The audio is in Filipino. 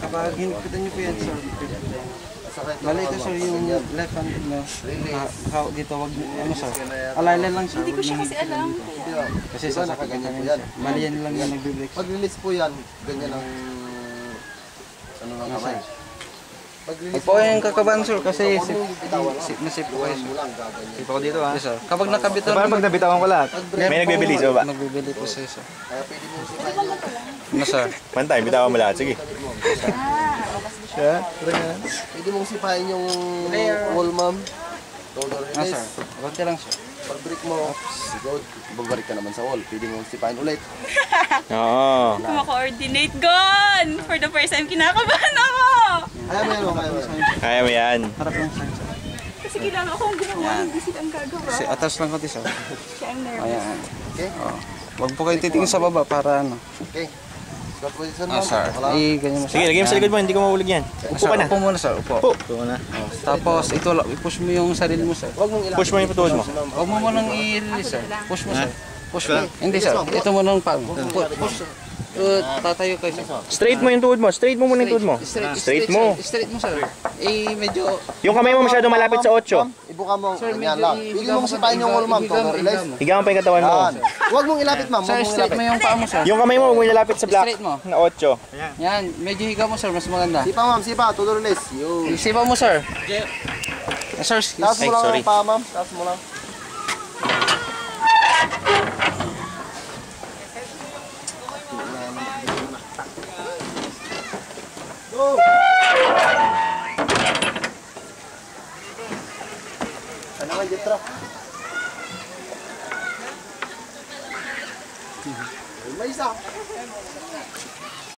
Kapag hinikutan niyo po yan, sir, balik ko, sir, yung left hand mo. Dito, wag ano, sir. Alaylan lang, sir. Hindi ko siya kasi alam. Kasi sasakit ganyan po yan. Bali yan lang yung nagbe-break. Pag-release po yan, ganyan ang ano lang kamay. Huwag po yung kakabahan, sir, kasi nasip po kayo, sir. Sip ako dito ha. Yes, sir. Kapag nakabito Paano pag nabitawan ko lahat? May nagbibili sa baba. Nagbibili po siya, sir. Kaya pwede mo sipahin yung... Ano, sir? Pantay, bitawan mo lahat. Sige. Siya? Pwede mong sipahin yung wall, ma'am. Total Ano, sir? release. Konti lang, sir. Pag-break mo, sigod, babalik ka naman sa wall. Pwede mong sipahin ulit. Oo. Kuma-coordinate gone! For the first time, kinakabahan ako! Kaya mo yan, kaya mo yan. Kaya mo yan. Harap lang, sir. Kasi kailangan akong gumawa, hindi sila ang gagawa. Kasi atas lang konti, sir. Siya ang nervous. Ayan. Okay? Oh. Huwag po kayo titingin sa baba para ano. Okay. Scott position, Ah, ma'am. sir. Ganyan mo, sir. Sige, lagay mo sa likod mo. Hindi ko mahulog yan. Ah, Upo sir, ka na. upo muna, sir. Upo. Upo ka na. Tapos, ito lang. I-push mo yung sarili mo, sir. Huwag mong ilapit. Push mo yung tuhod mo. Huwag mo munang i-release, sir. Push mo, sir. Push mo. Hindi, sir. Ito mo nang pang. Push. Tatayo kayo, sir. Straight mo yung tuhod mo. Straight mo muna yung tuhod mo. Straight mo. Straight mo, sir. Medyo... Yung kamay mo masyado malapit sa 8. Ibuka mo, Sir, ganyan medyo lang. Pwede mong sipahin yung wall, ma'am. Total release. Higa mo pa yung katawan mo. Yan. Huwag mong ilapit, ma'am. Sir, Huwag mong straight mo ilapit. yung paa mo, sir. Yung kamay mo, huwag mo ilalapit sa block Straight mo. na 8. Yan. Medyo higa mo, sir. Mas maganda. Sipa, ma'am. Sipa. Total release. Yun. Isipa mo, sir. Sir, Taas mo lang sorry. ang paa, ma'am. Taas mo lang. Go! Ano nga, Jetra? May isa.